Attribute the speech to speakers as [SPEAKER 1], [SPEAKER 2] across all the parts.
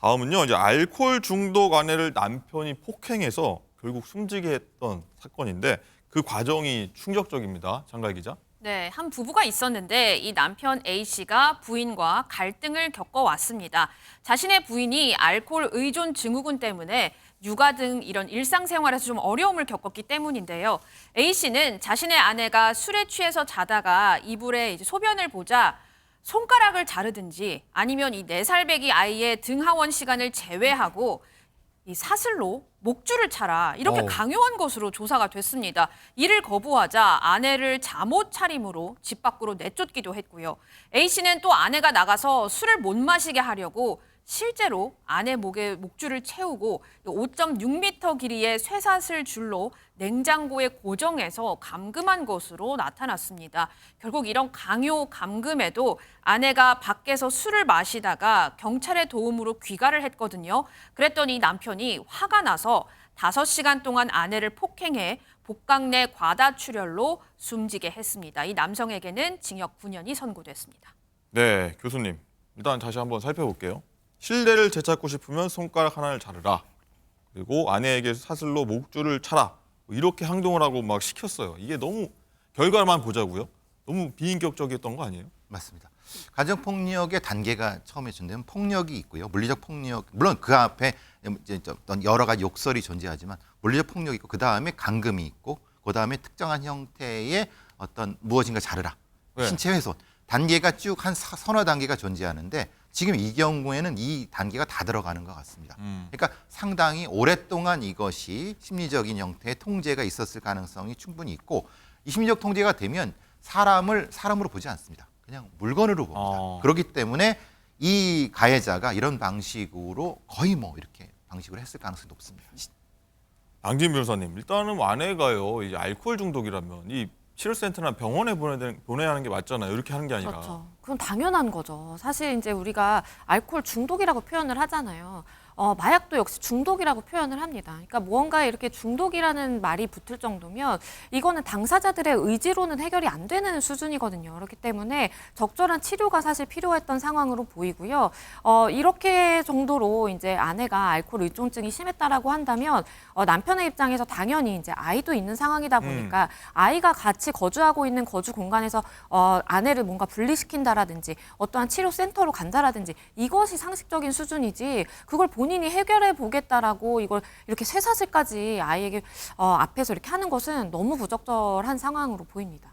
[SPEAKER 1] 다음은요. 이제 알코올 중독 아내를 남편이 폭행해서 결국 숨지게 했던 사건인데 그 과정이 충격적입니다. 장갈 기자.
[SPEAKER 2] 네, 한 부부가 있었는데 이 남편 A씨가 부인과 갈등을 겪어왔습니다. 자신의 부인이 알코올 의존 증후군 때문에 육아 등 이런 일상생활에서 좀 어려움을 겪었기 때문인데요. A씨는 자신의 아내가 술에 취해서 자다가 이불에 이제 소변을 보자 손가락을 자르든지 아니면 이 4살 배기 아이의 등하원 시간을 제외하고 이 사슬로 목줄을 차라 이렇게
[SPEAKER 1] 어우.
[SPEAKER 2] 강요한 것으로 조사가 됐습니다. 이를 거부하자 아내를 잠옷 차림으로 집 밖으로 내쫓기도 했고요. A씨는 또 아내가 나가서 술을 못 마시게 하려고 실제로 아내 목에 목줄을 채우고 5.6m 길이의 쇠사슬 줄로 냉장고에 고정해서 감금한 것으로 나타났습니다. 결국 이런 강요 감금에도 아내가 밖에서 술을 마시다가 경찰의 도움으로 귀가를 했거든요. 그랬더니 남편이 화가 나서 5시간 동안 아내를 폭행해 복강 내 과다출혈로 숨지게 했습니다. 이 남성에게는 징역 9년이 선고됐습니다.
[SPEAKER 1] 네, 교수님. 일단 다시 한번 살펴볼게요. 실내를 되찾고 싶으면 손가락 하나를 자르라. 그리고 아내에게 사슬로 목줄을 차라. 이렇게 행동을 하고 막 시켰어요. 이게 너무 결과만 보자고요. 너무 비인격적이었던 거 아니에요?
[SPEAKER 3] 맞습니다. 가정폭력의 단계가 처음에 준다면 폭력이 있고요. 물리적 폭력, 물론 그 앞에 이제 어떤 여러 가지 욕설이 존재하지만 물리적 폭력이 있고 그 다음에 감금이 있고 그 다음에 특정한 형태의 어떤 무엇인가 자르라.
[SPEAKER 1] 네.
[SPEAKER 3] 신체 훼손. 단계가 쭉 한 서너 단계가 존재하는데 지금 이 경우에는 이 단계가 다 들어가는 것 같습니다. 그러니까 상당히 오랫동안 이것이 심리적인 형태의 통제가 있었을 가능성이 충분히 있고 이 심리적 통제가 되면 사람을 사람으로 보지 않습니다. 그냥 물건으로 봅니다. 그렇기 때문에 이 가해자가 이런 방식으로 거의 뭐 이렇게 방식으로 했을 가능성이 높습니다.
[SPEAKER 1] 양진 변호사님, 일단은 아내가요, 이제 알코올 중독이라면 이 치료센터나 병원에 보내야 하는 게 맞잖아요. 이렇게 하는 게 아니라.
[SPEAKER 4] 그렇죠. 그건 당연한 거죠. 사실 이제 우리가 알코올 중독이라고 표현을 하잖아요. 마약도 역시 중독이라고 표현을 합니다. 그러니까 무언가에 이렇게 중독이라는 말이 붙을 정도면 이거는 당사자들의 의지로는 해결이 안 되는 수준이거든요. 그렇기 때문에 적절한 치료가 사실 필요했던 상황으로 보이고요. 이렇게 정도로 이제 아내가 알코올 의존증이 심했다라고 한다면 남편의 입장에서 당연히 이제 아이도 있는 상황이다 보니까 아이가 같이 거주하고 있는 거주 공간에서 아내를 뭔가 분리시킨다라든지 어떠한 치료 센터로 간다라든지 이것이 상식적인 수준이지 그걸 본인이 해결해 보겠다라고 이걸 이렇게 쇠사슬까지 아이에게 앞에서 이렇게 하는 것은 너무 부적절한 상황으로 보입니다.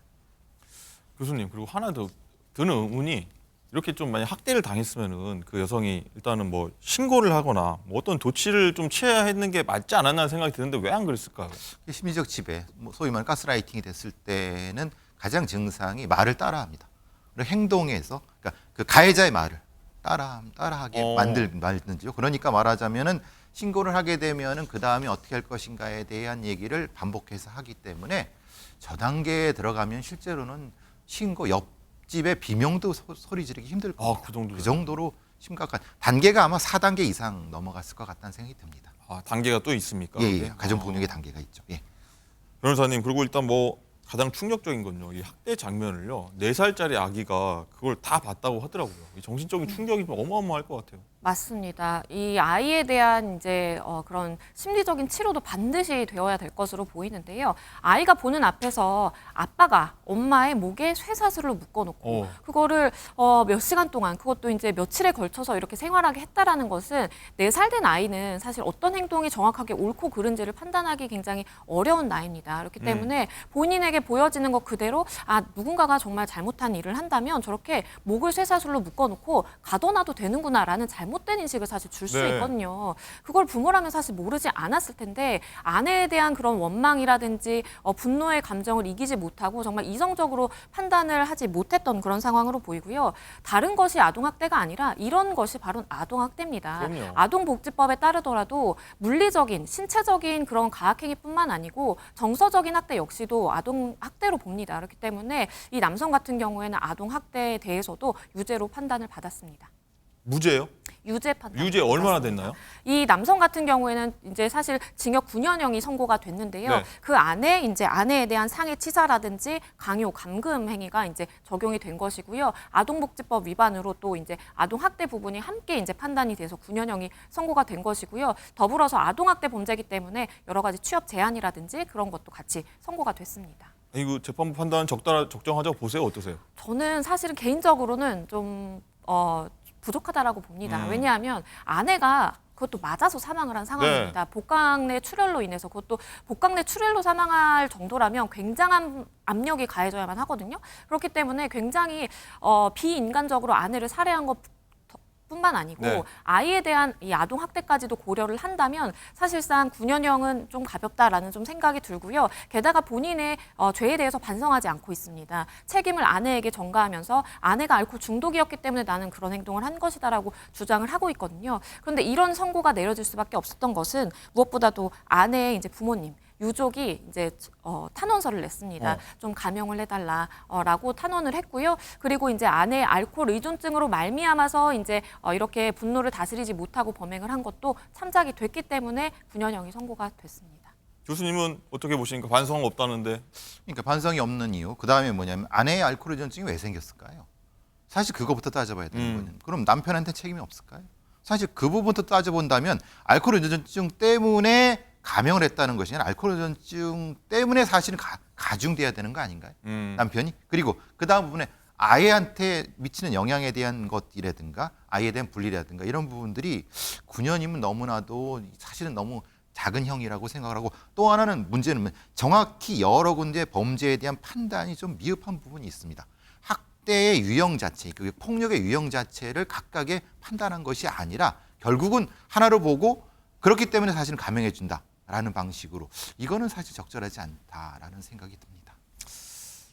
[SPEAKER 1] 교수님, 그리고 하나 더 드는 의문이 이렇게 좀 만약 학대를 당했으면은 그 여성이 일단은 뭐 신고를 하거나 뭐 어떤 조치를 좀 취해야 했는 게 맞지 않았나 생각이 드는데 왜 안 그랬을까요?
[SPEAKER 3] 심리적 지배, 뭐 소위 말하는 가스라이팅이 됐을 때는 가장 증상이 말을 따라합니다. 그리고 행동에서 그러니까 그 가해자의 말을 따라하게 만들든지요. 그러니까 말하자면은 신고를 하게 되면은 그 다음에 어떻게 할 것인가에 대한 얘기를 반복해서 하기 때문에 저 단계에 들어가면 실제로는 신고 옆집에 비명도 소리 지르기 힘들 겁니다. 그 정도로 심각한 단계가 아마 4단계 이상 넘어갔을 것 같다는 생각이 듭니다.
[SPEAKER 1] 단계가 또 있습니까?
[SPEAKER 3] 예, 가정폭력의 단계가 있죠. 예.
[SPEAKER 1] 변호사님, 그리고 일단 뭐 가장 충격적인 건요. 이 학대 장면을요. 4살짜리 아기가 그걸 다 봤다고 하더라고요. 이 정신적인 충격이 좀 어마어마할 것 같아요.
[SPEAKER 4] 맞습니다. 이 아이에 대한 이제 그런 심리적인 치료도 반드시 되어야 될 것으로 보이는데요. 아이가 보는 앞에서 아빠가 엄마의 목에 쇠사슬로 묶어놓고 그거를 몇 시간 동안 그것도 이제 며칠에 걸쳐서 이렇게 생활하게 했다라는 것은 4살 된 아이는 사실 어떤 행동이 정확하게 옳고 그른지를 판단하기 굉장히 어려운 나이입니다. 그렇기 때문에 본인에게 보여지는 것 그대로 누군가가 정말 잘못한 일을 한다면 저렇게 목을 쇠사슬로 묶어놓고 가둬놔도 되는구나라는 잘못된 인식을 사실 줄 수 있거든요. 그걸 부모라면 사실 모르지 않았을 텐데 아내에 대한 그런 원망이라든지 분노의 감정을 이기지 못하고 정말 이성적으로 판단을 하지 못했던 그런 상황으로 보이고요. 다른 것이 아동학대가 아니라 이런 것이 바로 아동학대입니다.
[SPEAKER 1] 그럼요.
[SPEAKER 4] 아동복지법에 따르더라도 물리적인, 신체적인 그런 가학행위뿐만 아니고 정서적인 학대 역시도 아동학대로 봅니다. 그렇기 때문에 이 남성 같은 경우에는 아동학대에 대해서도 유죄로 판단을 받았습니다.
[SPEAKER 1] 무죄예요?
[SPEAKER 4] 유죄 판단.
[SPEAKER 1] 유죄 얼마나 됐나요?
[SPEAKER 4] 이 남성 같은 경우에는 이제 사실 징역 9년형이 선고가 됐는데요.
[SPEAKER 1] 네.
[SPEAKER 4] 그 안에 이제 아내에 대한 상해 치사라든지 강요, 감금 행위가 이제 적용이 된 것이고요. 아동복지법 위반으로 또 이제 아동학대 부분이 함께 이제 판단이 돼서 9년형이 선고가 된 것이고요. 더불어서 아동학대 범죄이기 때문에 여러 가지 취업 제한이라든지 그런 것도 같이 선고가 됐습니다.
[SPEAKER 1] 이거 재판부 판단 적정하자고 보세요. 어떠세요?
[SPEAKER 4] 저는 사실은 개인적으로는 좀 부족하다라고 봅니다. 왜냐하면 아내가 그것도 맞아서 사망을 한 상황입니다. 복강내 출혈로 인해서 그것도 복강내 출혈로 사망할 정도라면 굉장한 압력이 가해져야만 하거든요. 그렇기 때문에 굉장히 비인간적으로 아내를 살해한 것 뿐만 아니고
[SPEAKER 1] 네.
[SPEAKER 4] 아이에 대한 이 아동 학대까지도 고려를 한다면 사실상 9년형은 좀 가볍다라는 좀 생각이 들고요. 게다가 본인의 죄에 대해서 반성하지 않고 있습니다. 책임을 아내에게 전가하면서 아내가 알코올 중독이었기 때문에 나는 그런 행동을 한 것이다라고 주장을 하고 있거든요. 그런데 이런 선고가 내려질 수밖에 없었던 것은 무엇보다도 아내의 이제 부모님, 유족이 이제 탄원서를 냈습니다. 좀 감형을 해달라라고 탄원을 했고요. 그리고 이제 아내의 알코올 의존증으로 말미암아서 이제 이렇게 분노를 다스리지 못하고 범행을 한 것도 참작이 됐기 때문에 9년형이 선고가 됐습니다.
[SPEAKER 1] 교수님은 어떻게 보십니까? 반성 없다는데.
[SPEAKER 3] 그러니까 반성이 없는 이유. 그 다음에 뭐냐면 아내의 알코올 의존증이 왜 생겼을까요? 사실 그거부터 따져봐야 되는 거예요. 그럼 남편한테 책임이 없을까요? 사실 그 부분부터 따져본다면 알코올 의존증 때문에 감형을 했다는 것이 아니라 알코올 의존증 때문에 사실은 가중돼야 되는 거 아닌가요? 남편이. 그리고 그 다음 부분에 아이한테 미치는 영향에 대한 것이라든가 아이에 대한 분리라든가 이런 부분들이 9년이면 너무나도 사실은 너무 작은 형이라고 생각을 하고 또 하나는 문제는 정확히 여러 군데 범죄에 대한 판단이 좀 미흡한 부분이 있습니다. 학대의 유형 자체, 그 폭력의 유형 자체를 각각의 판단한 것이 아니라 결국은 하나로 보고 그렇기 때문에 사실은 감형해 준다라는 방식으로 이거는 사실 적절하지 않다라는 생각이 듭니다.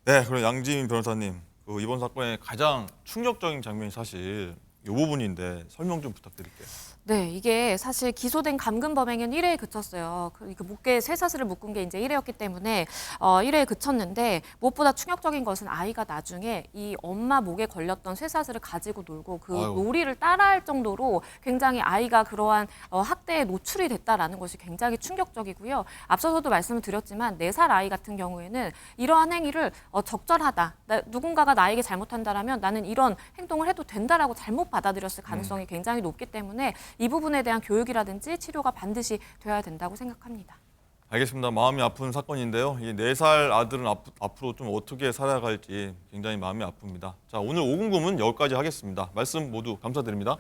[SPEAKER 1] 네, 그럼 양지민 변호사님, 그 이번 사건의 가장 충격적인 장면이 사실 이 부분인데 설명 좀 부탁드릴게요.
[SPEAKER 4] 네, 이게 사실 기소된 감금 범행은 1회에 그쳤어요. 그 목에 쇠사슬을 묶은 게 이제 1회였기 때문에 1회에 그쳤는데 무엇보다 충격적인 것은 아이가 나중에 이 엄마 목에 걸렸던 쇠사슬을 가지고 놀고 그
[SPEAKER 1] 아유.
[SPEAKER 4] 놀이를 따라할 정도로 굉장히 아이가 그러한 학대에 노출이 됐다라는 것이 굉장히 충격적이고요. 앞서서도 말씀을 드렸지만 4살 아이 같은 경우에는 이러한 행위를 적절하다. 누군가가 나에게 잘못한다라면 나는 이런 행동을 해도 된다라고 잘못 받아들였을 가능성이 굉장히 높기 때문에 이 부분에 대한 교육이라든지 치료가 반드시 되어야 된다고 생각합니다.
[SPEAKER 1] 알겠습니다. 마음이 아픈 사건인데요. 이 4살 아들은 앞으로 좀 어떻게 살아갈지 굉장히 마음이 아픕니다. 자, 오늘 5궁금은 여기까지 하겠습니다. 말씀 모두 감사드립니다.